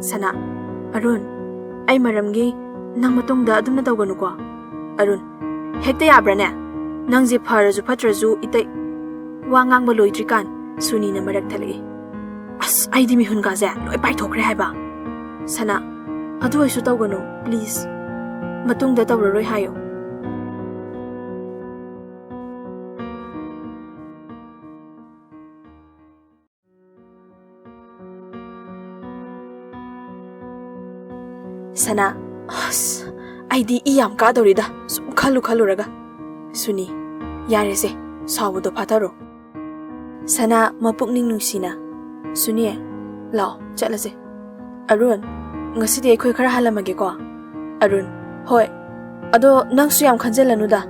Sana, Arun, ay maramgi nang matungda adum na tawganu ko. Arun, hekta yabrane. Nang je pharazu phatrazu itay wangang maloidrikan Suni na marak thalai. As ay di mi hun ga ja loi pai thokre haiba. Sana, adu ai su tawganu please. Matungda tawraroi hayo. Sana, ay di iyam ka dorida. Sum khalu raga. Suni, yare se, sawo do pataro. Sana mapukning nungsina. Suni, lao, chatla se. Arun, ngasidi ay khoi khara halamage ko. Arun, hoi. Ado nang suyam khanjalanu da.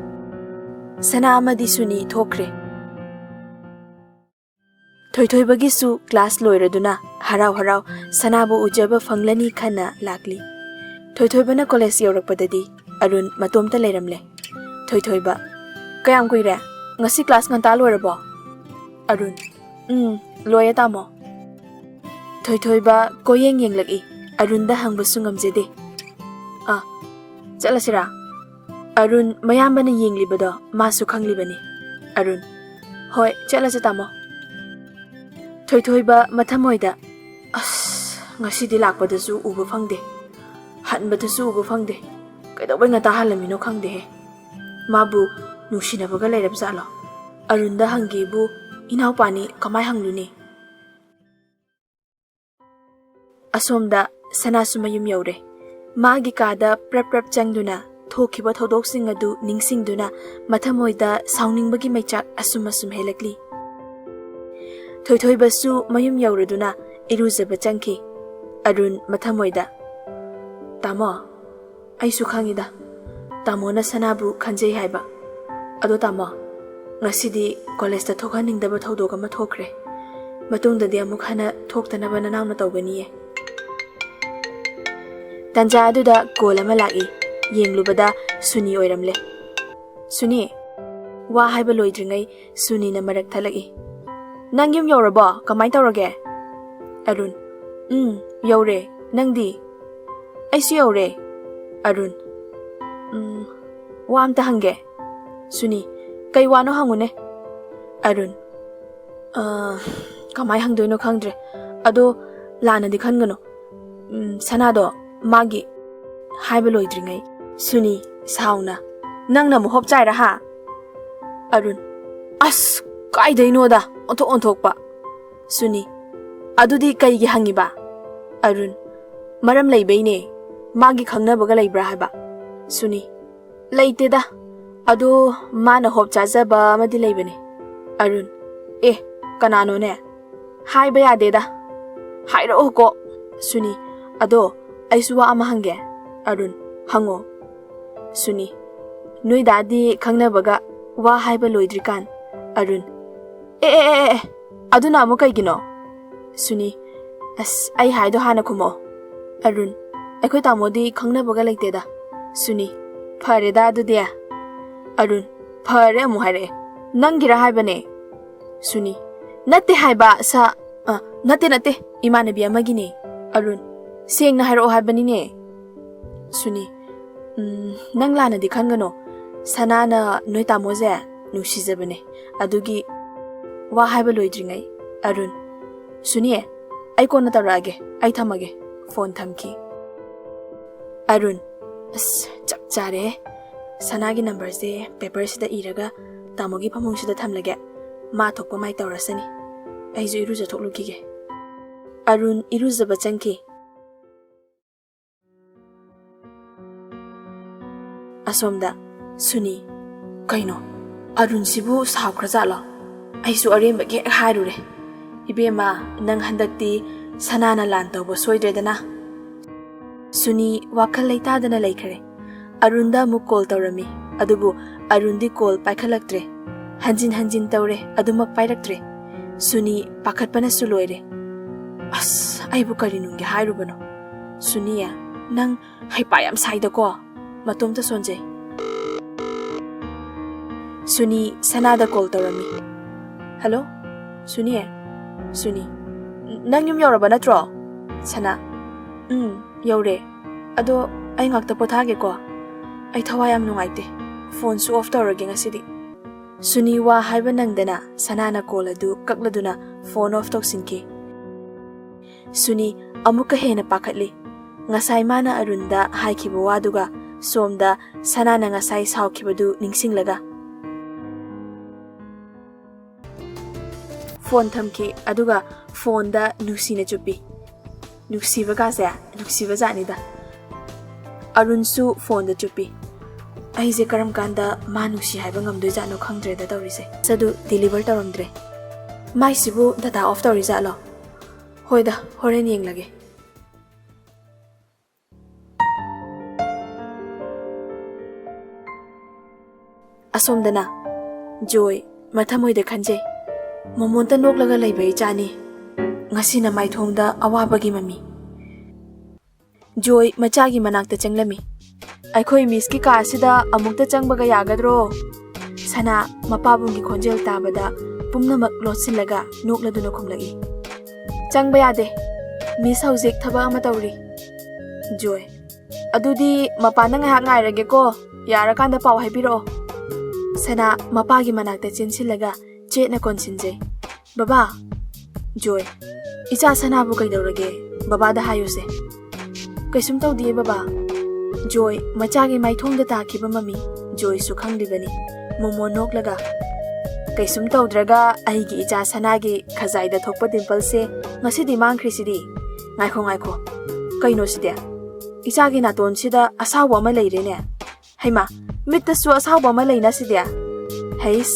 Sana amadi Suni thokre. Thoi bagi su class loiraduna harau Sanabu ujaba fanglani khana lakli. Thoi bana college yorakpadadi Arun matomta leiramle. Thoi ba kayam kuire ngasi class nganta loirabo. Arun, loya tamo. Thoi ba koyeng yenglaki Arun da hangbasu ngamjede. Chalasira. Arun mayambana yenglibado masu khanglibani. Arun, hoi chalase tamo. Thoi ba mathamoida. Ngasidi lakpadasu uba phangde. Hanbadasu uba phangde. Kaidabai ngata halamino khangde he. Mabu nushinabaga leirabzalo. Arun da hangibu inau pani kamai hangluni. Asomda Sanasu mayum yaure. Magi kada prep changduna thokiba thodok adu ningsingduna mathamoida sauningbagi maichak asum helakli. Thoi basu mayum yauraduna iruzaba changki. Arun mathamoida. Tamo, aisu khangida. Tamo na Sanabu khanjai haiba. Ado tamo, ngasidi college da thokhaningdaba thodok ama thokre. Matungdadi amuk hana thoktanaba nanauna tawganiye. Tanja aduda call ama laki. Yenglubada Suni oiramle. Suni, wa haiba loidringai Suni na marak thalaki. Nang yum yaurabo, kamai tawrage? Arun, yaure, nangdi. Aisu yaure. Arun, wa amta hange. Suni, kai wano hangune? Arun, kamai hangdoino khangdre. Ado lana di khangano. Sanado magi haiba loidringai. Suni, sauna. Nang na muhop chai raha. Arun, kaidaino da. Ontok pa. Suni, adudi kaigi hangiba. Arun, maram leibaine. Magi khangnabaga leibra haiba. Suni, leite da. Ado mana hop chajaba amadi leibane. Arun, kanano ne? Haiba yade da. Hairo ko. Suni, ado aisuwa ama hange. Arun, hango. Suni, nui dadi khangnabaga wa haiba loidrikan. Arun, aduna amu kaigino? Suni, ai haido hana kumo. Arun, akhoi tamodi khangnabaga leiteda. Suni, phare da adudia. Arun, phare amu haire. Nangira haibane. Suni, natte haiba sa natte imanabi amagine. Arun, seng na hairo haibani ne. Suni, nang lana di khangano. Sanana noi tamoze nushizabane. Adugi wa haiba loidringai. Arun, Suni, ai kona tarage. Ai thamage. Phone thamki. Arun, chap chare. Sanagi number se paper sida iraga tamogi phamung sida thamlage. Ma thokpa mai tawrasani. Aizu iruja thoklukige. Arun iruzaba changki. Asomda Suni, kaino Arun sibu saukrazala. Aisu arembage hairure. Ibema nang handakti sanana lantawba soidredana. Suni wakal leitadana laikare. Arunda mu call tawrami. Adubu Arundi call paikhalaktre. Hanjin tawre adumak pairaktre. Suni pakhatpana suloire. Aibu karinunge hairubano. Suniya nang haipayam saida ko. Matomta sonjay. Suni Sanada call tawrami. Hello? Suni? Suni, nang yum yauraba natro? Sana, ꯌꯧꯔꯦ ꯑꯗꯣ ꯑꯩ ꯉꯥꯛꯇ ꯄꯣꯊꯥꯒꯦꯀꯣ ꯑꯩ ꯊꯋꯥꯏ ꯌꯥꯝ ꯅꯨꯡꯉꯥꯏꯇꯦ ꯐꯣꯟꯁꯨ of ꯇꯧꯔꯒꯦ ꯉꯁꯤꯗꯤ ꯁꯨꯅꯤ ꯋꯥ ꯍꯥꯏꯕ ꯅꯪꯗꯅ ꯁꯅꯥꯅ ꯀꯣꯜ ꯑꯗꯨ ꯀꯛꯂꯗꯨꯅ ꯐꯣꯟ ꯑꯣꯐ ꯇꯧꯁꯤꯟꯈꯤ ꯁꯨꯅꯤ ꯑꯃꯨꯛꯀ ꯍꯦꯟꯅ ꯄꯥꯈꯠꯂꯤ ngasai mana arunda haikhiba waduga somda sanana ngasai saukibadu ningsinglaga phone thamki aduga phone da nusina chupi nuksiba ka se nuksiba jani da arunsu phone da chupi aise karam kanda ma nuksi haiba ngamdoi jano khangdre da tawrise sadu deliver taramdre mai sibu data off tawrisa lo hoida horen yenglage asomdana joy mathamoida khanje momonta noklaga leibai chani ngasina maithongda awabagi mami joy machagi manakta changlami aikhoi miss ki ka sida amukta changbaga yagadro sana mapabungi khonjel tabada pumnamak lotsinlaga nokladuna khumlagi changba yade miss haujek thaba ama tawri joy adudi mapana nga ngairage ko yara kanda paw haibiro sana mapagi manakta chinsilaga chetna konsinje baba joy icha sana bu kaidorage baba da hayuse kaisum tawdiye baba joy machagi maithong da takhiba mami joy su khangdibani momo noklaga kaisum tawdraga aigi icha sana gi khazai da thokpa dimple se ngasidi mangkhrisidi ngaikho kaino side icha gi naton sida asawa ma leirene haima mitta su asawa ma leina sidia heis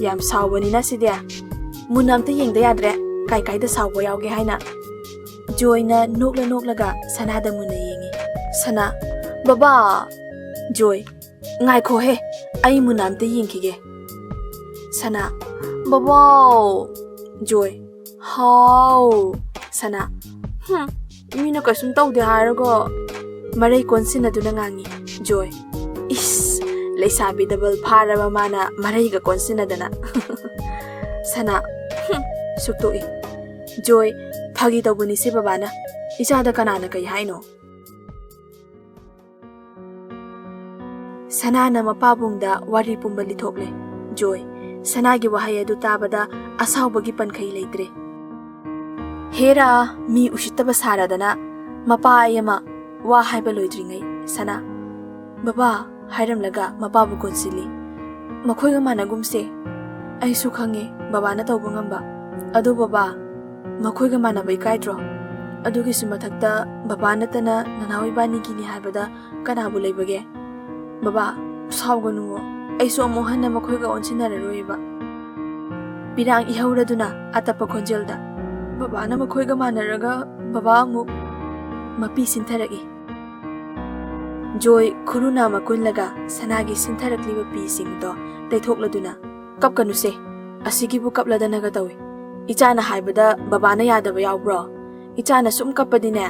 yam sawani na sidia munam te yengda yadre kai da sawa yawge haina joy na noklaga sana da muna yengi sana baba joy ngaikho he ai munam te yengkige sana baba joy how sana mina kasum tawde harago marai konsina duna ngangi joy is leisabi double pharaba mana marai ga konsina dana sana suktoi joy phagi tawbuni se babana isa da kanana kai haino sana na mapabungda wari pumbali thokle joy sana gi wahai adu tabada asawbagi pankhai leitre hera mi ushitaba saradana mapa ayama wa haiba loidringai sana baba hairam laga mapabu konsili makhoi ga managumse ai su khange baba na tawbu ngamba adu baba makhoi ga manabai kaidro adu gi sumathakta baba natana nanawi bani gini haibada kana bu leibage baba sawgonu ai su mohanna makhoi ga onsinara roiba birang ihauraduna atapa khonjelda baba na makhoi ga manaraga baba mu mapi sintharagi joy khuruna makunlaga sanagi sintharakliba pi singdo taithokladuna kapkanuse asigi bu kapladana ga tawi ichana haibada baba na yadaba yawbro ichana sum kapadine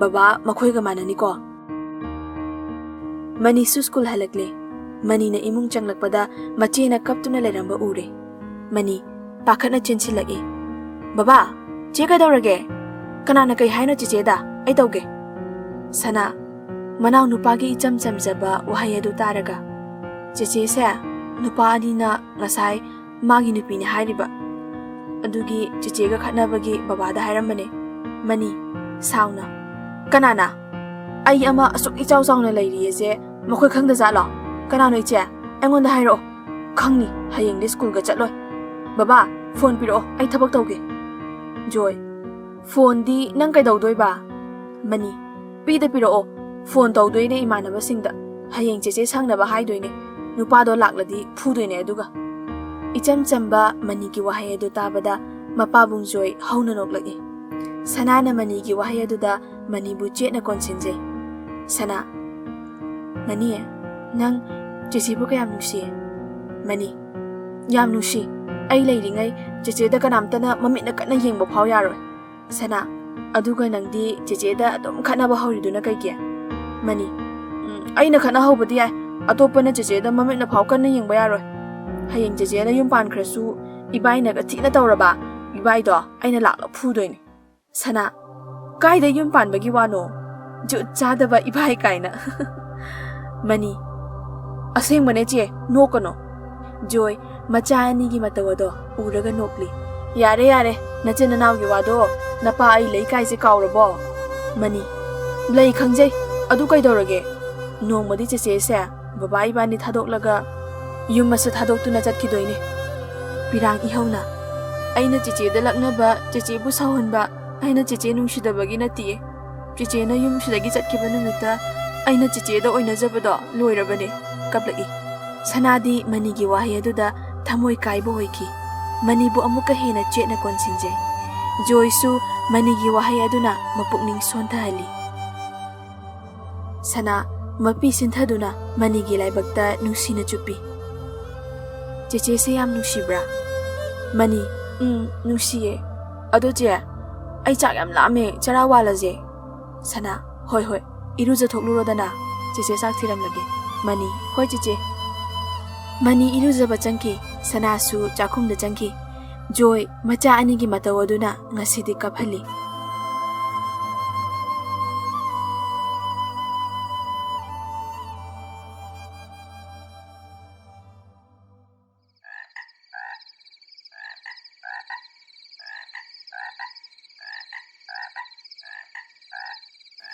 baba makhoi ga manani ko mani su school halakle mani na imung changlakpada machina kaptuna leramba ure mani pakhana chinsilagi baba che ka dawrage kanana kai haina chiche da ai tawge sana manau nupagi icham chamjaba wahai adu taraga chiche se nupa ani na ngasai magi nupi ni hairiba adugi chiche ga khatnabagi baba da hairamane mani sauna kanana ai ama asuk ichau chauna leiri je makhoi khangda jalo kanano iche aingonda hairo khangni hayeng de school ga chatloi baba phone piro ai thabak tawge joy phone di nang kai dawdoi ba mani pi da piro phone tawdoi ne imanaba singda hayeng cheche sangna ba haidoine nupa do lakladi phudoine aduga icham chamba mani ki wahai adu tabada mapabung joy hauna noklagi sanana mani ki wahai adu da mani bu chetna konsinje sana mani nang cheche bu kayam nusi mani yam nusi ai leiringai cheche da kanamtana mamit na kana yengba phau yaroi sana aduga nangdi cheche da adom khana ba hauriduna kai ke mani aina khana hobadi ai atopana cheche da mamit na phau kana yengba yaroi hayeng cheche na yum pan khrasu ibai na ga thina tawraba ibai do aina lakla phudoini sana kai da yum pan bagi wano Jut chadaba ibai kaina. Mani. Asing mane che no kono. Joy macha ani gi matawado uraga nokli. Yare yare nachin nanaw gi wado napa ai lei kai se kawrabo. Mani. Lei khangjai adu kai dorage. Nongmadi che che se baba ibani thadok yum masa thadok tu na chat ki doine. Pirang ihawna. Aina chiche da laknaba chiche bu sawhanba aina chiche nungsidabagi nati. Chiche na yum sidagi chatkiba numita aina chiche da oina jabado loirabane kaplai. Sanadi manigi wahi aduda thamoi kaibo hoiki. Manibu amuka hena chetna konsinje. Joysu manigi wahi aduna mapukning sontahali. Sana mapi sinthaduna manigi laibakta nungsina chupi. Chiche se yam nungsibra. Mani, nungsiye. Ado je, ai chak yam lame chara wala je. Sana, hoi hoi, iruja thokluro dana. Chiche sak thiram lage. Mani, hoi chiche. Mani iruja bachangki, sana su chakum da changki. Joy, macha ani gi matawaduna ngasidi kaphali.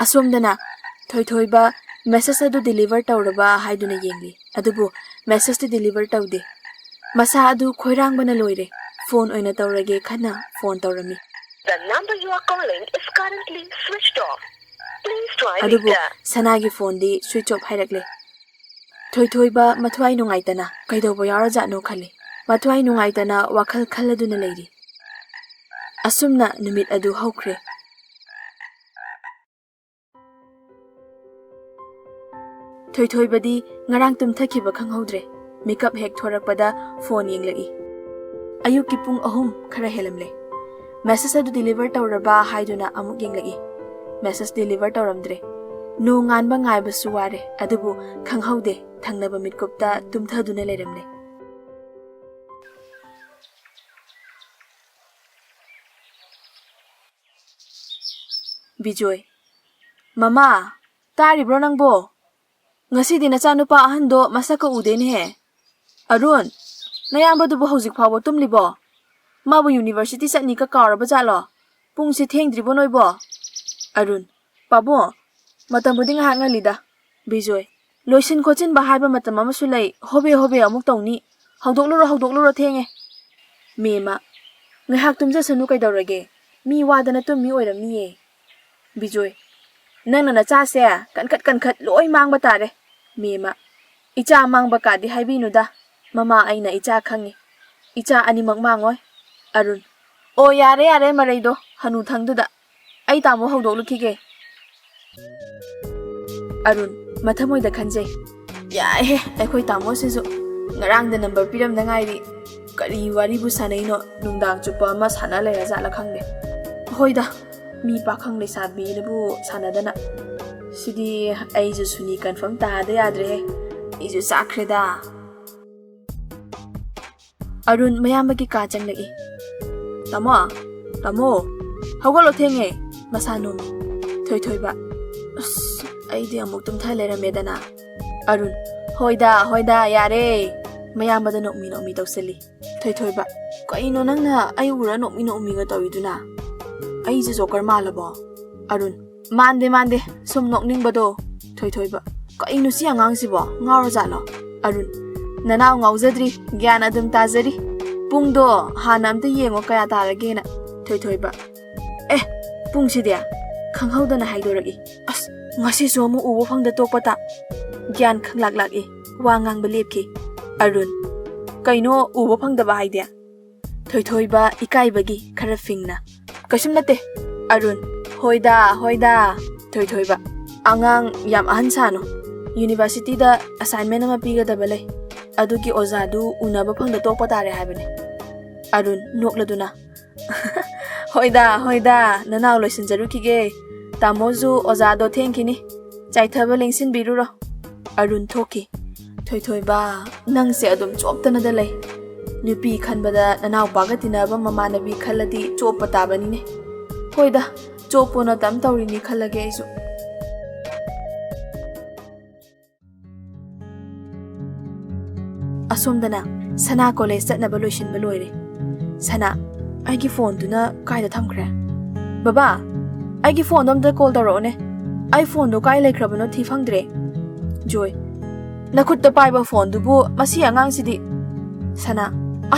Asomdana thoi message adu deliver tawraba haiduna yengli adubu message ti deliver tawde masa adu khoirang bana loire phone oina tawrage khana phone tawrami. The number you are calling is currently switched off. Please try adubu later. sanagi phone di switch off hairakle. Thoi ba mathwai nungaitana kaidobo yara jano khali mathwai nungaitana wakhal khaladuna leiri. Asumna numit adu hawkre. Thoi badi ngarang tum thakiba khanghaudre makeup hek thorakpada phone yenglagi ayuk ki pung ahum khara helamle message adu deliver tawraba haiduna amuk yenglagi message deliver tawramdre no nganba ngaiba suware adubu khanghaude thangnaba mitkopta tumthaduna leramle. Bijoy Mama taribro nangbo ngasi dina chanupa ahando masaka udene he. Arun, nayambadubu hojik phawbo tumlibo. Mabu university satni ka karaba jalo. Pungsi thengdribo noibo. Arun, pabo, matambudi nga ngalida. Bijoy, loisin khochin ba haiba matam amasu lay hobe amuk tawni. Hawdokluro thenge. Mema, ngahak tumja sanu kaidawrage. Mi wadana tummi oiramniye. Bijoy, nangna na cha se kankat loi mangba tare. Mema, icha mangba ka di haibinuda. Mama aina icha khangi. Icha animak mangoy. Arun, o yare maraido hanu thangduda. Ai tamo hawdoklukige. Arun, mathamoida khanjay. Yahe, akhoi tamo sisu ngarang da number piram da ngairi. Kari wari bu sanaino nungdang chupa ma sana leira jala khangde. Hoida, mi pakhang le sabi bu sanadana. Sidi aiju suni confirm ta da yadre he. Iju sakreda. Arun mayambagi ka changlagi. Tamo, hawgalo thenge masano thoi ba. Aidi amuk tum thalera medana. Arun, hoida yare. Mayambada nokmi tawsali. Thoi ba. Kaino nangna ayura nokmi ga tawiduna. Aiju joker malabo. Arun, mande sum nokning bado. Thoi ba. Kaino si angang sibo ngawra jalo. Arun, nanaw ngawjadri gyan adum tajari. Pungdo hanam te yengo kaya tarage na. Thoi ba. Pung sidia. Khanghawdana haidoragi. As ngasi so mu ubo phangda tokpata. Gyan khanglak wa ngang balepki. Arun, kaino ubo phangda ba haidia. Thoi ba ikai bagi khara fingna. Kasum nate. Arun, hoida. Thoi ba. Angang yam ahan sano. University da assignment ama piga da balay. Adugi ozadu unaba phangda tokpa tare haibane. Arun nokladuna. Hoida nanaw loisin jarukige. Tamozu ozado thenkini. Chaithaba lengsin biruro. Arun thoki. Thoi ba nangse adum choptana da lay. Nupi khanbada nanaw paga tinaba mamanabi khaladi choppa tabani ne. Hoida chopona tam tawrini khalage aisu. asomdana sana college chatnaba loisinba loire sana aigi phone duna kaida thamkhre baba aigi phone amda call tawrone ai phone do kai lekrabano thi phangdre joy nakhut ta paiba phone dubu masi angang sidi sana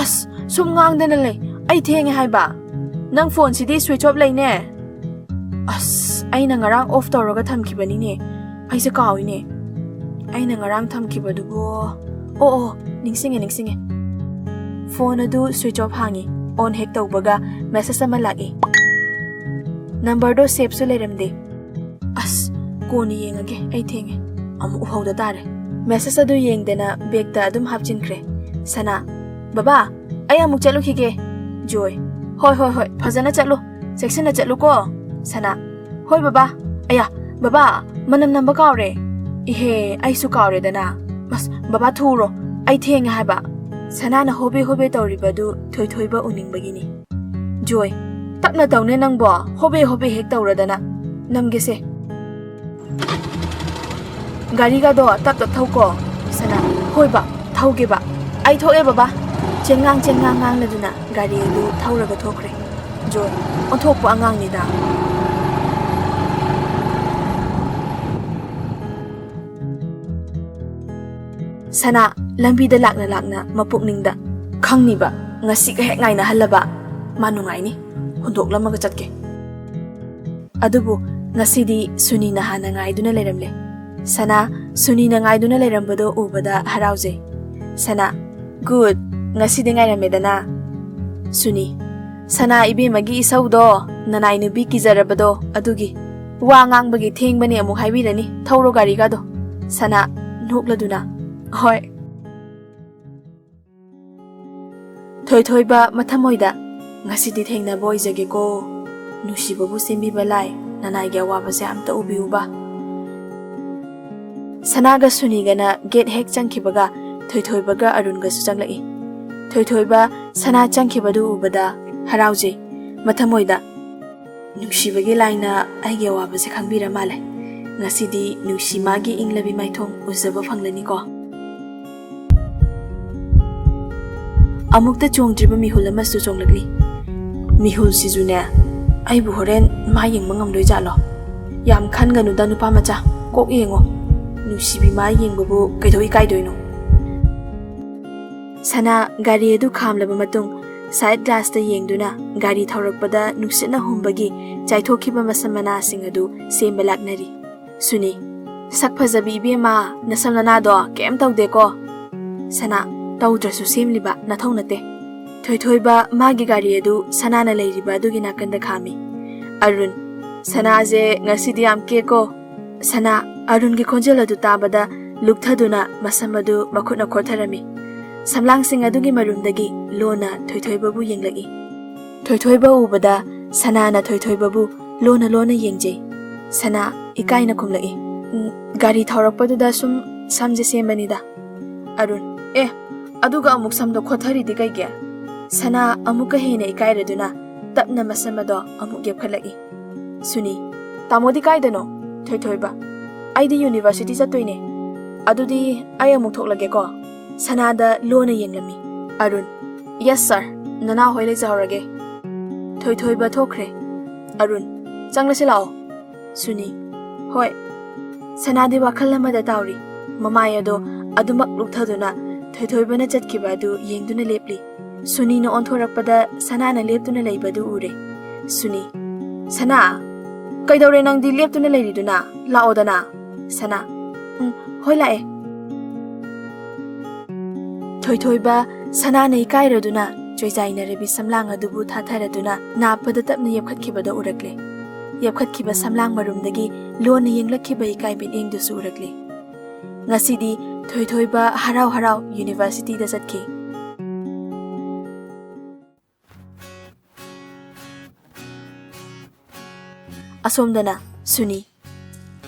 as sum ngang dena le ai thenge haiba nang phone sidi switch off laine as aina ngarang off tawraga thamkhibani ne aise kawine aina ngarang thamkibadubu o ningsinge phone adu switch off hangi on hek tawbaga message ama lagi number do save su leramde as koni yengage ai thenge amu uhauda tare message adu yengdena bag ta adum hapchinkre sana baba ai amuk chalu khige joy hoi phajana chalu section na chalu ko sana hoi baba aya baba manam namba kawre ihe ai su kawre dana mas baba thuro ai thenge haba sana na hobe tawribadu thoi ba uning bagini joy tapna tawne nangbo hobe hek tawradana namgese gari ga do tap thauko sana hoi ba thauge ba ai thoe baba chengang laduna gari du thauraga thokre joy onthokpo angang ni da sana lambi da lakna mapukningda khangni ba ngasi ka hek ngai na halaba manungai ni hondok lamaga chatke adubu ngasi di suni na hana ngai duna leramle sana suni na ngai duna lerambado ubada harauje sana good ngasi de ngai ramedana suni sana ibe magi isaudo nanai nu bi kijarabado adugi wa ngangbagi thengbani amu haibirani thauro gari ga do sana nokladuna hoi thoi ba mathamoida ngasidi thengna boy jage ko nusibabu sembi balai nanai ga wa base amta ubiuba sanaga sunigana gate hek changkhibaga thoi baga arunga su changlai thoi ba sana changkhibadu ubada harauje mathamoida nusibagi laina aige wa base khangbira male ngasidi nusimagi inglabi maithong uzaba phanglani ko amukta chongdriba mihul amasu chonglagli mihul sizune aibu horen ma yengma ngamdoi jalo yam khanganu da nupa macha kok yengo nusibi ma yengbubu kaidoi kaidoino sana gari edu khamlaba matung side glass ta yengduna gari thaurakpada nuksina humbagi chaithokhiba masamana sing adu semba laknari suni sakphajabi bema nasamna do kem tawde ko sana tawdrasu semliba nathonate thoi ba magi gari edu sanana leiriba adugi nakanda khami arun sana je ngasidi am ke ko sana arun gi khonjel adu tabada lukthaduna masamadu makhuna khotharami samlang sing adugi marumdagi lona thoi babu yenglagi thoi ba ubada sana na thoi babu lona yengje sana ikaina khumlagi gari thaurakpadu da sum samje sembanida arun aduga amuk samdo khothari digaige sana amuka hene ikairaduna tapna masamado amuk gepkhalagi suni tamodi kaidano thoi ba aidi university chatoine adudi ay amuk thoklage ko sanada lona yenglami arun yes sir nana hoile jawrage thoi ba thokre arun changlase lao suni hoi sanadi wakhalamada tawri mamayado adumak lukthaduna thoi bana chatkiba adu yengduna lepli suni no onthorakpada sana na leptuna leibadu ure suni sana kaidore nang di leptuna leiriduna laodana sana hoi lae thoi ba sana nei kairaduna choijaina rebi samlang adubu thatharaduna napada tapna yepkhatkibada urakle yepkhatkiba samlang marumdagi lona yenglakhiba ikai bin engdu su urakle ngasidi thoi ba harau university da chatki asomdana suni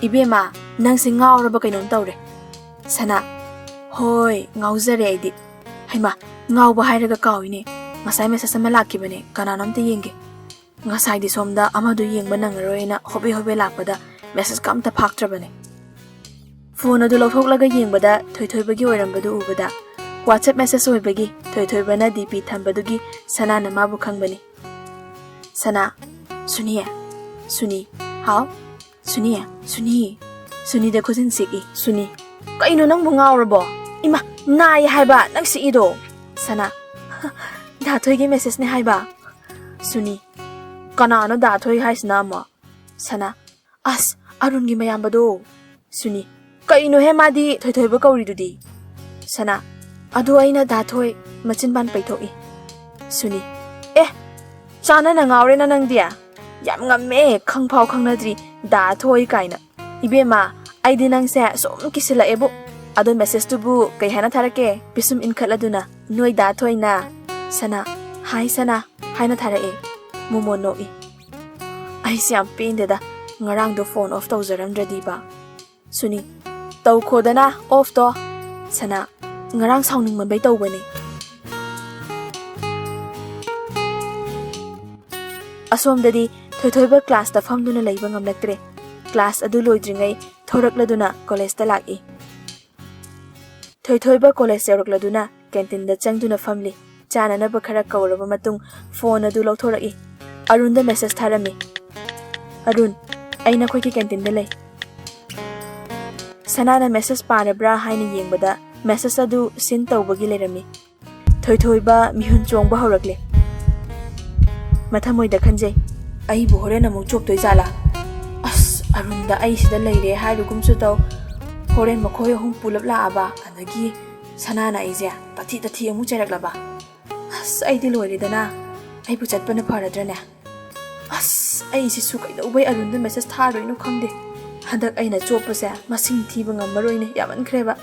ibema nang sing ngawraba kainon tawre sana hoi ngaujare aidi haima ngawba hairaga kawine ngasai message ama lakibane kananamte yenge ngasai di somda amadu yengba nangaroina hobe lakpada message kamta phaktrabane phone adu lothok laga yengbada thoi bagi oirambadu ubada WhatsApp message oibagi Thoithoibana DP thambaduggi Sanana mabu khangbani. Sana, Suni, Suni, how? Suni de khojin siki. Suni, kaino nang bungaurabo? Ima, nai haiba nang si ido. Sana, Dathoigi message ne haiba. Suni, kanano Dathoi haisna mo? Sana, as Arun gi mayambado. Suni, kaino he madi Thoithoiba kauridudi. Sana, adu aina Dathoi machin ban paithoi. Suni, chana na ngaure na nang dia. Yam ngamme khangphau khangnadri Dathoi kaina. Ibema aidi nang se som kisila ebo. Ado message tu bu kai hana tharake pisum inkhaladuna noi Dathoi na. Sana, hi Sana, haina tharae. Mumo no I. Ai siam pindeda ngarang do phone off tawzaramdradi ba. Suni, taw khodana off to. Sana, ngarang saungning manbai tawbani. Asomdadi Thoithoiba class ta famduna leiba ngamlaktre. Class adu loidringai thorakladuna college ta laki. Thoithoiba college yarakladuna canteen da changduna family. Chana na ba khara kawraba matung phone adu lawthoraki. Arun da message tharami. Arun, aina khoi ki canteen da lei. Sanana message parabra haina yengbada message adu sin tawbagi lerami. Thoithoiba mihun chongba horakle. Mathamoy da khanjai ai bu horen amu chop toi jala as arun da ai sida leire hairugum su taw horen makhoy hum pulap la aba adagi sanana aija pathi tathi amu cherak laba as ai di loire dana ai bu chatpana pharadrane as ai si su kai do bai arun da message tharoi no khangde hadak aina chop se masing thiba ngamaroi ne yaman khreba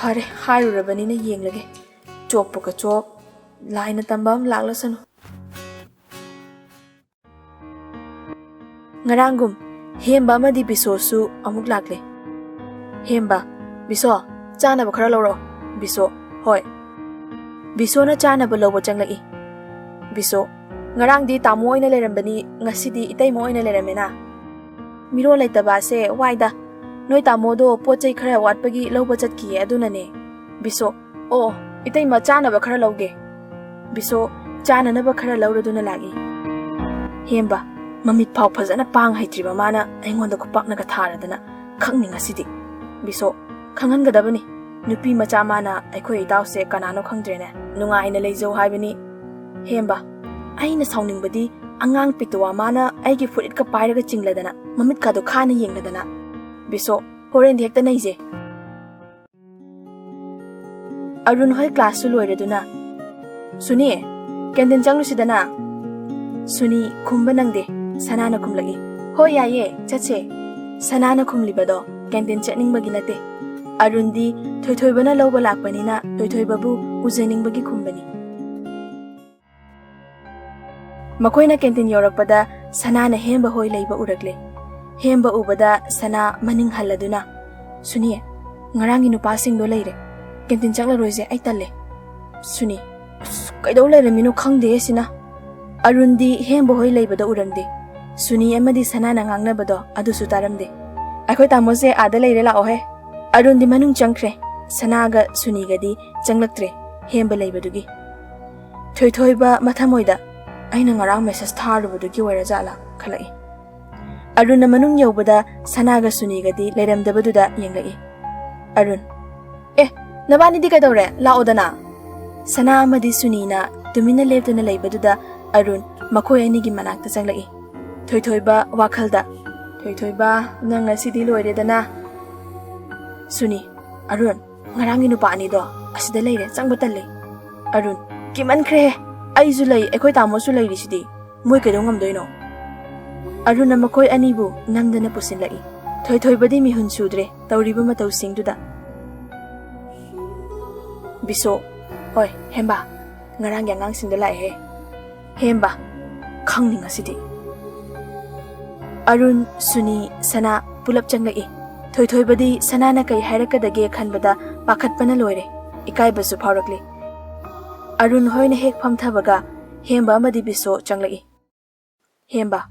phare hairurabani ne yenglage chop ka chop laina tambam laglasanu Ngarangum, Hemba madi biso su amuk lakle. Hemba, biso, chana ba khara loro. Biso, hoi. Biso na chana ba lobo changlaki. Biso, ngarang di tamo oina lerambani ngasidi itay mo oina leramena. Miro laitaba se waida. Noi tamo do pochai khara watpagi lobo chatki aduna ne. Biso, oh, itay ma chana ba khara loge. Biso, chana na ba khara lawraduna lagi. Hemba, Mamit pau phazana pang haitriba mana aingonda khupakna ka tharadana khangninga sidi biso khangan gadabani nupi macha mana aikhoi daw se kanano khangdrene nungai na leijau haibani hemba aina sauningbadi angang pitwa mana aigi furit ka pairaga chingladana mamit ka do khana yengladana biso horen hekta naije Arun hoi class su loireduna Suni canteen changlu sidana Suni khumba nangde Sanana kumlagi. Ho yaye, chache. Sanana kumlibado, canteen chatning baginate. Arundi, Thoithoibana lawba lakpanina, Thoithoibabu, uzening bagi kumbani. Makoina canteen yorakpada, Sanana hemba hoi laiba urakle. Hemba ubada, Sana maning haladuna. Suni, ngarangi nupasing do leire. Canteen chakla roise ay talle. Suni, kaidaw layramino khangde sina. Arundi hemba hoi laibada urangde. Suni amadi Sanana ngangnabado adusu taramde. Akhoi tamose ada leire la ohe. Arundi manung changkre. Sanaga Sunigadi changlaktre. Hemba leibadugi. Thoithoiba mathamoida. Aina ngarang message tharubadugi wairajala khalai. Aruna manung yobada Sanaga Sunigadi leiramdabaduda yenglai. Arun. Nabani di kadore la odana. Sana amadi Sunina tumina leptuna leibaduda Arun makhoi ani gi manakta changlai. Thoithoiba wakhalda. Thoithoiba nang asidi loiredana. Suni, Arun, ngarangi nupa ani do. Asida leire changba talle. Arun, kiman khre. Ai zu lei ekhoi tamo su leiri sidi. Moi kedo ngamdoino. Arun makhoi ani bu namdana pusinlai. Thoithoiba di mihun sudre tawriba matau singduda. Biso, hoi, hemba. Ngarang yangang singdala he. Hemba, khangning asidi. Arun, Suni, Sana, pulap changlai. Thoithoibadi Sanana kai hairakadage khanbada pakhatpana loire. Ikai basu phaurakle. Arun hoina hek phamthabaga Hemba amadi biso changlai. Hemba,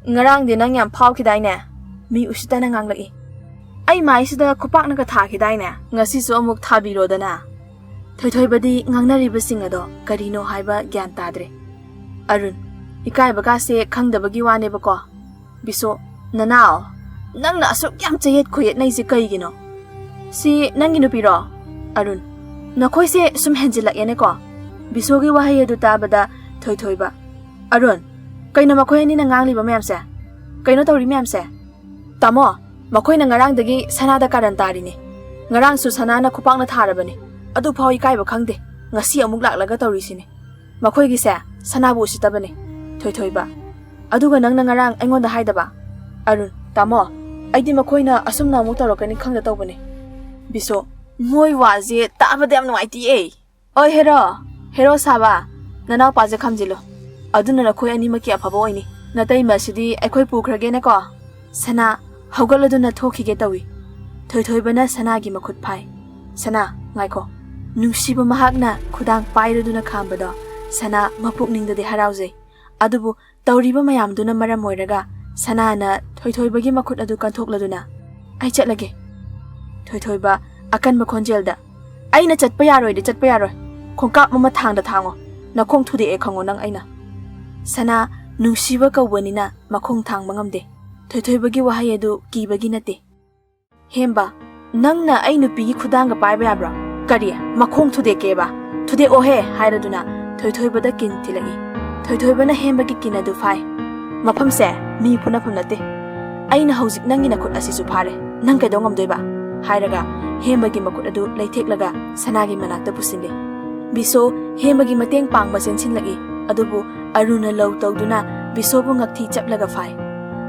ngarang di nang yam phau khidaine. Mi usitana nganglai. Ai mai sida khupakna ka tha khidaine. Ngasi su amuk thabirodana. Thoithoibadi ngangnaribasing ado karino haiba gyan tadre. Arun, ikaibaga se khangdabagi wanebako. Biso, nanao, nangna asuk yam chayet khoyet naise kaigino. Si nangi nupiro. Arun, nakhoi se sum henjilakene ko. Bisogi wahai adu tabada thoithoiba. Arun, kaino makhoi ani na ngangliba mayamse. Kaino tawri mayamse. Tamo, makhoi na ngarangdagi sanada karan tarini. Ngarang su sanana khupakna tharabani. Adu phau ikaiba khangde. Ngasi amuk laklaga tawrisini. Makhoi gi se sanabu sitabani. Thoithoiba. Aduga nangna ngarang aingonda haidaba. Arun, tamo, aidi makhoi na asumna amuk tawrakani khangda tawbani. Biso, moi waje tabada yam nuaiti e. Oi hero saba. Nanao paje khamjilo. Aduna na khoi ani maki afaba oini. Natai masidi aikhoi pukhrage na ko. Sana haugaladuna thokige tawi. Thoithoibana sanagi makhut phai. Sana ngaiko. Nungsiba mahakna khudang pairaduna khambado. Sana mapukningdade haraujai. Adubu tawriba mayamduna maram oiraga sana na thoithoibagi makhut adu kanthokladuna. Ai chatlage. Thoithoiba akanba khonjelda. Aina chatpa yaroi de chatpa yaroi. Khongkap mama thangda thango. Nakhong thude e khango nang aina. Sana nungsiba kawbanina makhong thangba ngamde. Thoithoibagi wahai adu kibagi nate. Hemba, nangna ai nupigi khudanga paiba yabra. Kari makhong thude keba. Thude ohe hairaduna thoithoibada kin tilagi. Thoithoibana hembagi kinadu phai. Mafamse mi phunafam nate. Aina hauzik nangina khut asisu phare. Nang kaidong ngamdoiba. Hairaga hembagi makut adu laithek sanagi manakta pusinde. Biso hembagi mateng pangba sensin lagi. Adubu Aruna law tawduna bisobu ngakthi chaplaga phai.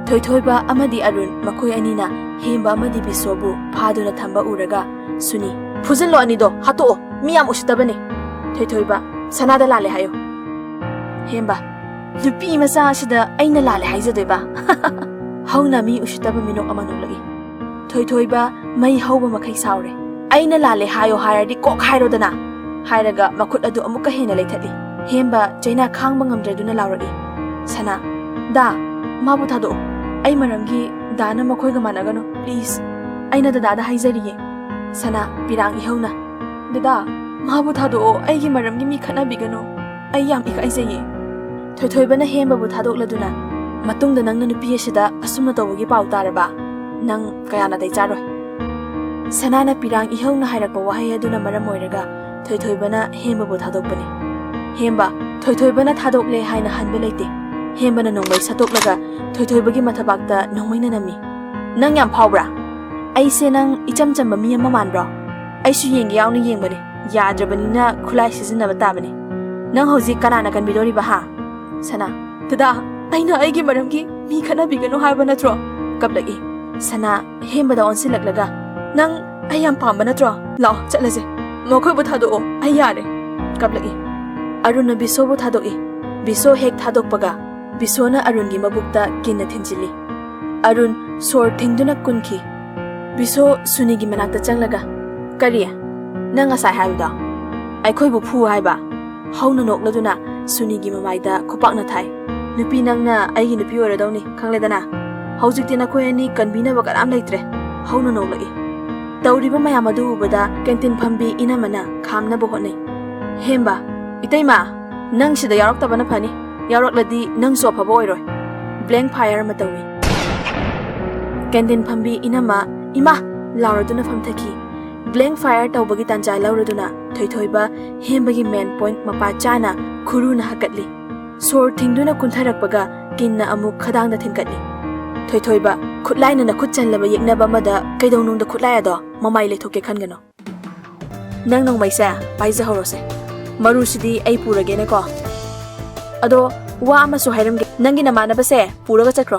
Thoithoiba amadi Arun makhoi anina hemba amadi bisobu phaduna thamba uraga suni. Fuzillo anido hato miyam usitabane. Thoithoiba sanada lale hayo. Hemba lupi masa asida aina lale haijadoiba. Hauna mi usitaba minok amanok lagi. Thoithoiba mai hauba makai saure. Aina lale hayo hayardi kok hairodana. Hairaga makut adu amuka hena leithali. Hemba jaina khangba ngamdraduna lauragi. Sana da mabu thado. Ai maramgi dana makhoiga managano please. Aina dada haijariye. Sana pirang ihauna. Dada mabu thado aigi maramgi mi khana bigano. Ai yam ikaijaye. Thoithoibana hemba bu thadokladuna. Matungda nangna nupi asida asumna tawgi pau taraba. Nang kayana dai charoi. Sanana pirang ihauna hairakpa wahai aduna maram oiraga thoithoibana hemba bu thadokpani. Hemba thoithoibana thadokle haina hanbe leite. Hembana nongbai satoklaga thoithoibagi mathabakta nongmaina nami. Nang yam phawbra. Aise nang icham chamba mi ama manbra. Aisu yengi yauna yengbani. Yadrabanina khulai sizinaba tabani. Nang hoji kanana kanbidori ba ha. Sana tada aina aigi maramgi mi khana bigano haiba natro. Kablagi. Sana hembada onsilaklaga. Nang ayam pamba natro. Lao chatlaje. Mokhoi bu thado ai yare. Kablagi. Aruna biso bu thadoi. Biso hek thadokpaga. Bisona Arungi mabukta kinna thinjili. Arun sor thingduna kunki. Biso sunigi manakta changlaga. Kariya nang asai haibda. Aikhoi bu phu haiba. Hauna nokladuna sunigi mamaida khupakna thai. Nupi nangna aigi nupi oradawni khangledana. Haujikti nakhoi ani kanbina ba karam leitre. Hauna noklagi. Tawriba mayam adu ubada canteen phambi inamana khamna bo honai. Hemba itaima nang sida yaroktabana phani. Yarokladi nang so phabo oiroi. Blank fire matawi. Canteen phambi inama ima lauraduna phamthaki. Blank fire tawbagi tanja lauraduna thoithoiba hembagi main point mapa chana khuruna hakatli. Sor thingduna kuntharakpaga kinna amuk khadangda thingkatli. Thoithoiba khutlaina na khutchanlaba yeknaba mada kaidawnungda khutlaya do mamai lethoke khangano. Nang nong maisa paisa horose. Marusidi ai purage ne ko. Ado wa amasu hairamge nangi namanaba se puraga chakro.